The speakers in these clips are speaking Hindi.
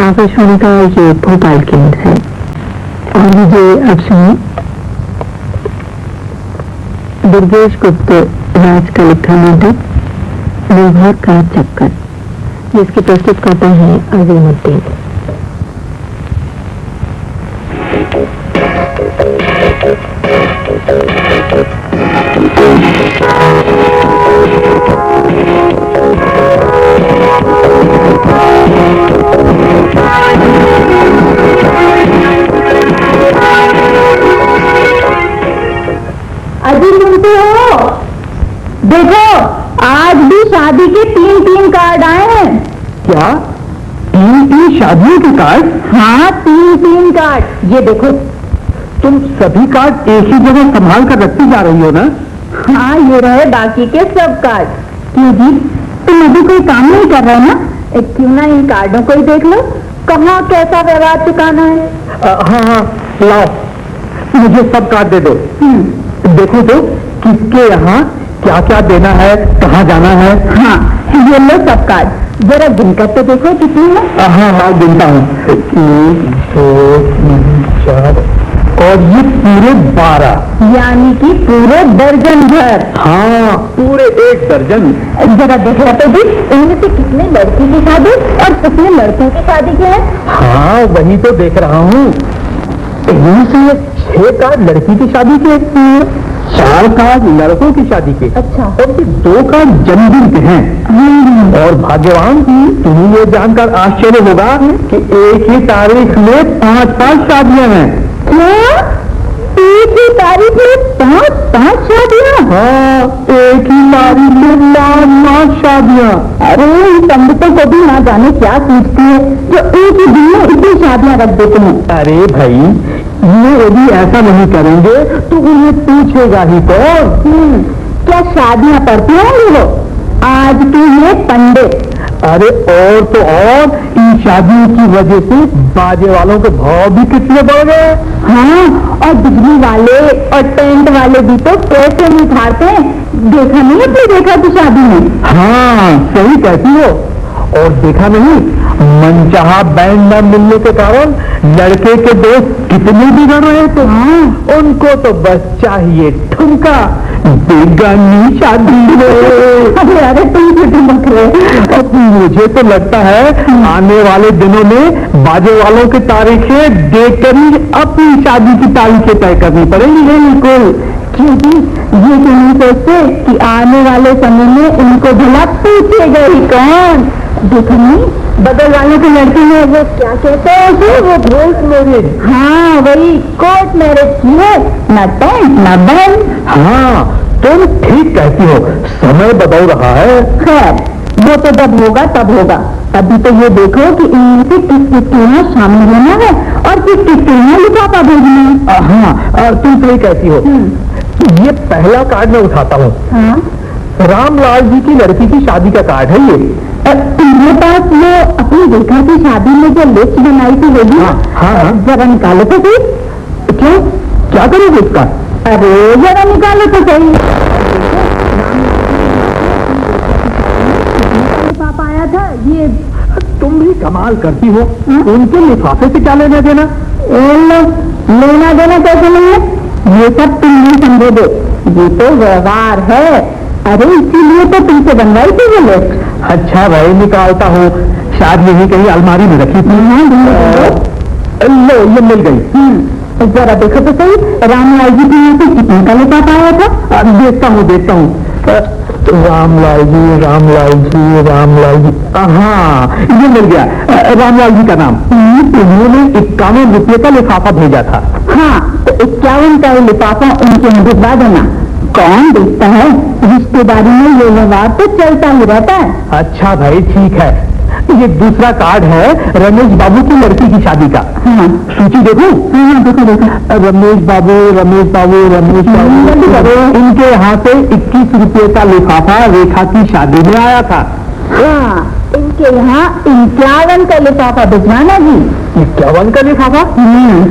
आकाशवाणी का ये भोपाल केंद्र है। और मुझे अब सुनिए दुर्गेश गुप्त राज का लिखा नाटक निर्भर का चक्कर, जिसकी प्रस्तुत करता है अजीमुद्दीन। अजी सुनते हो? देखो आज भी शादी के 3 कार्ड आए हैं। क्या 3 शादियों के कार्ड? हाँ 3 कार्ड। ये देखो। तुम सभी कार्ड एक ही जगह संभाल कर रखती जा रही हो ना? हाँ ये रहे बाकी के सब कार्ड। क्यों जी, तुम अभी कोई काम नहीं कर रहे ना? क्यों ना इन कार्डों को ही देख लो, कहाँ कैसा व्यवहार चुकाना है। हाँ, लाओ मुझे सब कार्ड दे दो। देखो तो किसके यहाँ क्या क्या देना है, कहाँ जाना है। हाँ ये लो सब कार्ड, जरा गिनकर तो देखो कितनी है। हाँ गिनता हूँ। 1 2 3 4 और ये पूरे 12, यानी कि पूरे दर्जन भर। हाँ पूरे 1 दर्जन। जरा देख रहे तो भी इनमें से कितने लड़की की शादी और कितने लड़कों की शादी के हैं। हाँ वही तो देख रहा हूँ। इनमें से 6 कार्ड लड़की की शादी के, 4 कार्ड लड़कों की शादी के। अच्छा। और 2 कार्ड जन्मदिन के हैं। और भाग्यवान तुम्हें ये जानकर आश्चर्य होगा कि एक ही तारीख में 5 शादियां हैं। क्या? एक ही तारीख में 5 शादियां? हाँ एक ही तारीख में 5 शादियां। अरे इन पंडितों को भी ना जाने क्या सोचती है जो एक ही दिन में इतनी शादियां रख देते हैं। अरे भाई ये यदि ऐसा नहीं करेंगे तो उन्हें पूछेगा ही कौन? क्या शादियां पढ़ते होंगे वो आज के ये पंडित? अरे और तो और इन शादियों की वजह से बाजे वालों के भाव भी कितने बढ़ गए। हाँ और बिजली वाले और टेंट वाले भी तो पैसे नहीं खाते हैं। देखा नहीं अपनी देखा की शादी में? हाँ सही कहती हो। और देखा नहीं मनचाहा बैंड न मिलने के कारण लड़के के दोस्त कितने बिगड़ रहे थे। हाँ उनको तो बस चाहिए ठुमका बेगानी शादी में। अरे तुम क्यों ठुमक रहे? अब मुझे तो लगता है आने वाले दिनों में बाजे वालों की तारीखें देखकर ही अपनी शादी की तारीखें तय करनी पड़ेंगी। बिल्कुल, क्योंकि ये क्यों नहीं सोचते कि आने वाले समय में इनको भला पूछेगा ही कौन? देखो नहीं बगल वालों के लड़के में वो क्या कहते हैं उसे? वो कोर्ट मैरिज। हाँ वही कोर्ट मैरिज की है, न टेंट न बैंड। हाँ तुम ठीक कहती हो, समय बदल रहा है। खैर वो तो जब होगा तब होगा। अभी तो ये देखो कि इनमें से किस के यहाँ शामिल होना है और किस के यहाँ लिफाफा भेजना है। हाँ तुम सही कहती हो। ये पहला कार्ड मैं उठाता हूँ। हाँ रामलाल जी की लड़की की शादी का कार्ड है ये। तुम्हारे पास वो अपनी देखा की शादी में जो लिस्ट बनाई थी वो? हाँ जरा निकालो तो सही। क्यों, क्या करोगे इसका? अरे जरा निकालो तो सही। पापा आया था ये। तुम भी कमाल करती हो। उनके लिफाफे से क्या लेना देना? लेना देना कैसे नहीं है? ये सब तुम नहीं समझोगे, ये तो व्यवहार है। अरे इसीलिए तो तुमसे बनवाई थी वो लिस्ट। अच्छा भाई निकालता हूँ, शायद यही कहीं अलमारी में रखी थी। लो ये मिल गई। जरा देखो तो सही, रामलाल जी की यहाँ से कितने का लिफाफा आया था? देखता हूँ। रामलाल जी हाँ ये मिल गया। रामलाल जी का नाम। उन्होंने 51 रुपये का लिफाफा भेजा था। हाँ तो 51 का लिफाफा उनके यहाँ भिजवा देना। कौन देखता है, रिश्तेदारी में ये व्यवहार तो चलता ही रहता है। अच्छा भाई ठीक है। ये दूसरा कार्ड है रमेश बाबू की लड़की की शादी का। हाँ सूची देखो। हाँ देखो। रमेश बाबू इनके यहाँ से 21 रुपये का लिफाफा रेखा की शादी में आया था। हाँ इनके यहाँ 51 का लिफाफा भिजवाना जी। 51 का लिफाफा?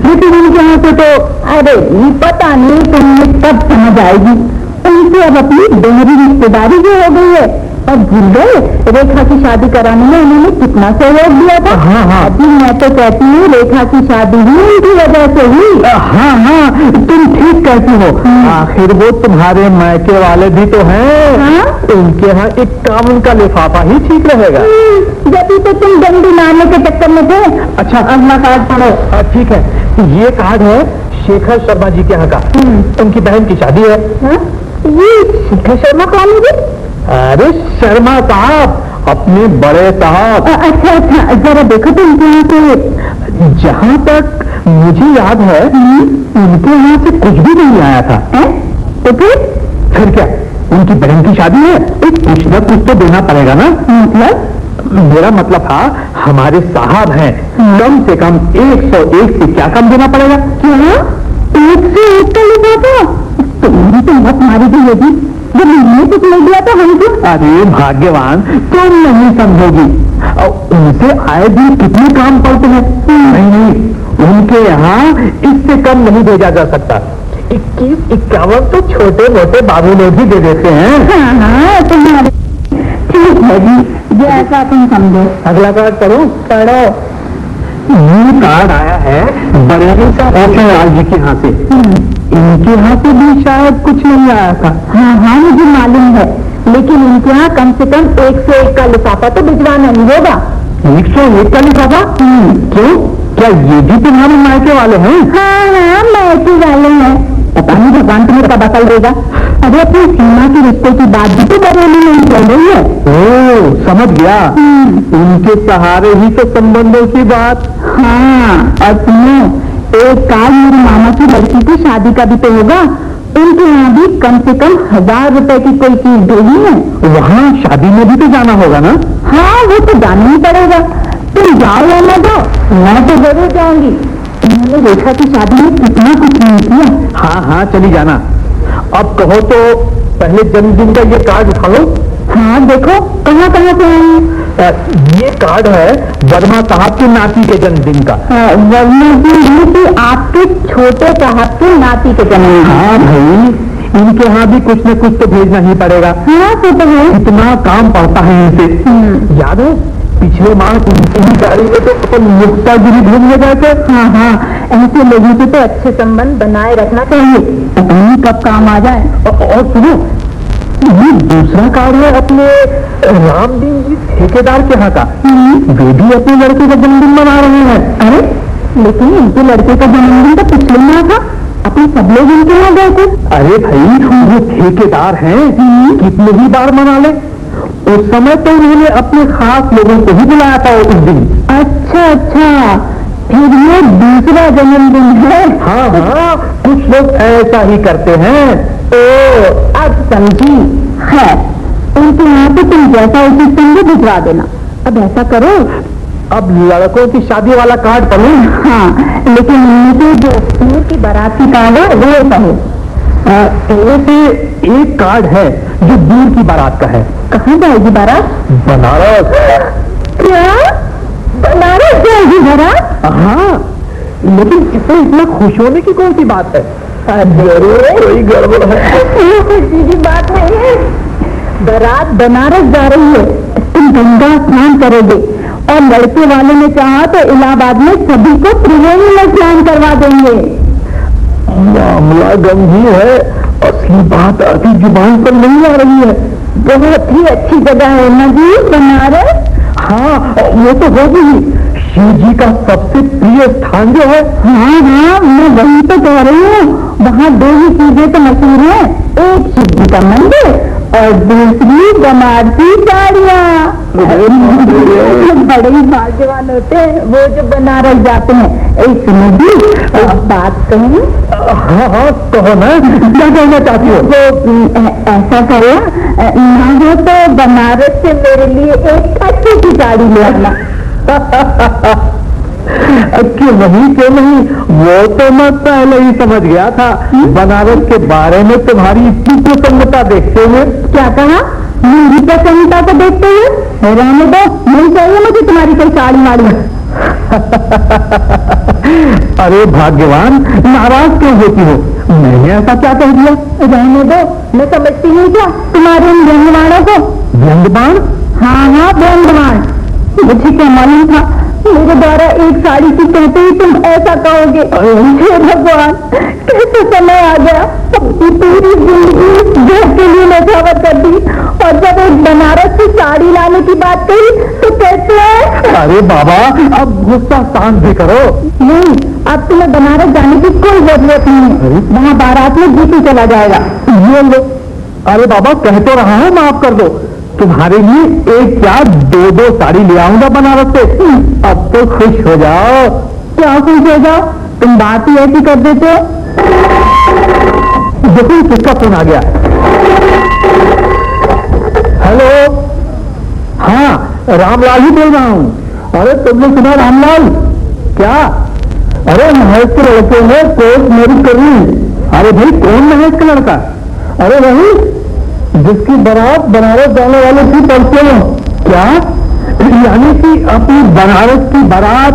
लेकिन उनके यहाँ से तो अरे पता नहीं, तुम्हें तब समझ आएगी। उनसे अब अपनी दोहरी रिश्तेदारी जो हो गई है, और भूल गए रेखा की शादी कराने में उन्होंने कितना सहयोग दिया था। हाँ हाँ अभी मैं तो कहती हूँ रेखा की शादी ही उनकी वजह से हुई। हाँ हाँ तुम ठीक कहती हो। आखिर वो तुम्हारे मायके वाले भी तो हैं। हाँ? उनके यहाँ एक कामन का लिफाफा ही ठीक रहेगा। जब तो तुम गंदी मारने के चक्कर में थे। अच्छा अपना कार्ड पढ़ो। ठीक है, ये कार्ड है शेखर शर्मा जी के यहाँ का। उनकी बहन की शादी है। हाँ? ये शेखर शर्मा कौन है? अरे शर्मा साहब, अपने बड़े साहब। अच्छा अच्छा, जरा देखो तो उनके यहाँ से। जहाँ तक मुझे याद है उनके यहाँ से कुछ भी नहीं आया था। तो फिर क्या, उनकी बहन की शादी है, कुछ न कुछ तो देना पड़ेगा ना। मतलब मेरा मतलब था हमारे साहब हैं, कम से कम 101 से क्या कम देना पड़ेगा? क्या 101 का लिफाफा? तुम्हारी तो मत मारी गई होगी। जब मैंने कुछ नहीं दिया तो हम क्यों? अरे भाग्यवान, तुम नहीं समझोगी। उनसे आए दिन कितने काम पड़ते हैं। नहीं, उनके यहाँ इससे कम नहीं भेजा जा सकता। 21-51 तो छोटे मोटे बाबू लोग भी दे देते हैं। हाँ हाँ, तुम्हारे ठीक है जी, जैसा तुम समझो। अगला कार्ड पढ़ो। ये कार्ड आया है बरेली साहब जी के यहाँ से। इनके यहाँ से भी शायद कुछ नहीं आया था। हाँ हाँ, मुझे मालूम है, लेकिन इनके यहाँ कम से कम 101 का लिफाफा तो भिजवाना नहीं होगा। 101 का लिफाफा? क्यों, क्या ये भी तुम्हारे मायके वाले हैं? हाँ हाँ, मायके वाले हैं। पता नहीं भगवान तुम्हें कब अकल देगा। अरे अपनी सीमा के रिश्ते की बात भी तो बरेली में चल रही है। ओ, समझ गया। उनके सहारे ही तो संबंधों की बात। हाँ, और सुनो, एक काल मेरी मामा की लड़की की शादी का भी तो होगा। उनके यहाँ भी कम से कम 1000 रुपए की कोई चीज देनी है। वहाँ शादी में भी तो जाना होगा ना? हाँ, वो तो जाना ही पड़ेगा। तुम जाओ या ना जाओ, मैं तो जरूर जाऊंगी। उन्होंने रेखा की शादी में कितना कुछ नहीं किया। हाँ हाँ, चली जाना। अब कहो तो पहले जन्मदिन का ये कार्ड उठा लो। हाँ, देखो कहाँ कहाँ से आए। ये कार्ड है वर्मा साहब के नाती के जन्मदिन का। वर्मा जी आपके छोटे साहब के नाती के जन्मदिन। हाँ भाई, इनके यहाँ भी कुछ न कुछ तो भेजना ही पड़ेगा। हाँ, तो है। इतना काम पड़ता है इनसे। याद है पिछले माह इनकी तारीख में तो अपन मुक्तागिरी घूमने गए थे। हाँ हाँ, ऐसे लोगों से तो अच्छे संबंध बनाए रखना चाहिए, पता नहीं कब काम आ जाए। और सुनो, ये दूसरा कार्ड है अपने रामदीन जी ठेकेदार के यहाँ का। वे भी अपने लड़के का जन्मदिन मना रहे हैं। अरे लेकिन इनके लड़के का जन्मदिन तो पिछले माह था, अपने सब लोग इनके यहाँ गए थे। अरे भाई, वो ठेकेदार हैं, कितने ही बार मना ले। उस समय तो उन्होंने अपने खास लोगों को ही बुलाया था उस दिन। अच्छा अच्छा, फिर ये दूसरा जन्मदिन है। हाँ हाँ, कुछ लोग ऐसा ही करते हैं। ओ, अब समझी। है, उनके यहाँ पे तुम जैसा उचित समझो भिजवा देना। अब ऐसा करो, अब लड़कों की शादी वाला कार्ड पढ़ो। हाँ, लेकिन इनमें से जो दूर की बारात की कार्ड है वो कहो। ऐसे एक कार्ड है जो दूर की बारात का है। कहाँ जाएगी बारात? बनारस। क्या बनारस जाएगी बारात? हाँ, लेकिन इसमें इतना खुश होने की कौन सी बात है? जरूर कोई गड़बड़ है। खुशी की बात नहीं है, बारात बनारस जा रही है। तुम गंगा स्नान करोगे और लड़के वाले ने चाहा तो इलाहाबाद में सभी को त्रिवेणी में स्नान करवा देंगे। मामला गंभीर है, असली बात अभी जुबान पर नहीं आ रही है। बहुत ही अच्छी जगह है ना जी बनारस। हाँ, वो तो होगी ही। शिव जी का सबसे प्रिय स्थान जो है। हाँ हाँ, मैं वही तो कह रही हूँ। वहाँ दो ही चीजें तो मशहूर है, एक शिव जी का मंदिर और दूसरी बनारसी साड़ियाँ। बड़े ही भाग्यवान होते हैं वो जो बनारस जाते हैं। सुनो जी, एक बात कहूँ? हाँ हाँ, कहो ना, क्या कहना चाहती हो? वो ऐसा करो ना हो तो बनारस से मेरे लिए एक अच्छी सी साड़ी ले आना। क्यों नहीं, वो तो मैं पहले ही समझ गया था। बनारस के बारे में तुम्हारी इतनी प्रसन्नता देखते हुए। क्या कहा? मेरी प्रसन्नता को देखते हुए? रहने दो, नहीं चाहिए मुझे तुम्हारी कोई साड़ी वाड़ी। अरे भाग्यवान, नाराज क्यों होती हो? मैंने ऐसा क्या कह दिया? रहने दो, मैं समझती हूँ क्या तुम्हारे इन रहने वालों को? व्यंग्यबाण? हाँ व्यंग्यबाण। मुझे क्या मालूम था मेरे द्वारा एक साड़ी की कहते ही तुम ऐसा कहोगे। हे भगवान, कैसे समय आ गया। अपनी पूरी जिंदगी घर के लिए नशावत कर दी और जब एक बनारस की साड़ी लाने की बात कही तो कहते हैं। अरे बाबा, अब गुस्सा शांत भी करो। नहीं, अब तुम्हें बनारस जाने की कोई जरूरत नहीं है। वहाँ बारात में जीतू चला जाएगा। ये लो। अरे बाबा, कह तो रहा हूँ, माफ कर दो। तुम्हारे लिए एक क्या दो साड़ी ले आऊंगा बनारस से। अब तो खुश हो जाओ। क्या खुश हो जाओ, तुम बात ही ऐसी कर देते हो। देखो किसका फोन आ गया। हेलो, हाँ रामलाल ही बोल रहा हूँ। अरे तुमने सुना रामलाल? क्या? अरे महेश के लड़के ने कोर्ट मैरिज कर ली। अरे भाई, कौन महेश का लड़का? अरे वही जिसकी बारात बनारस जाने वाली थी परसों। क्या? यानी कि अपनी बनारस की बारात,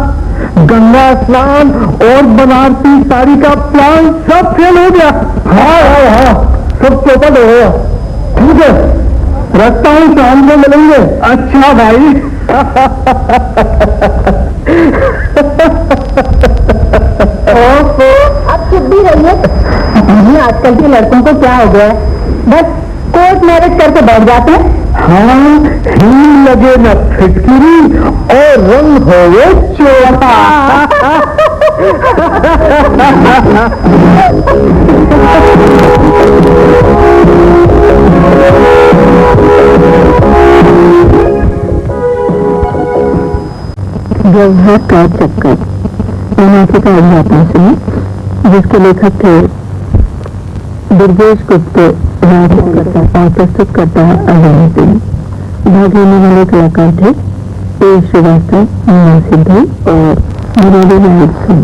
गंगा स्नान और बनारसी साड़ी का प्लान सब फेल हो गया। हाँ, सब चौपट हो गया। ठीक है, रखता हूँ, शाम को मिलेंगे। अच्छा भाई। अब चुप भी रहिए। आजकल के लड़कों को क्या हो गया है, बस कोर्ट मैरिज करके बैठ जाते हैं। हाँ, हील लगे न फिटकिरी और रंग हो वो चोटा। व्यवहार का चक्कर, का अध्यापन सुनी, जिसके लेखक थे दुर्गेश गुप्त, और प्रस्तुत करता है अजय सिंह। भाग लेने वाले कलाकार थे श्रीवास्तव, मीना सिद्धू और मनोज सिंह।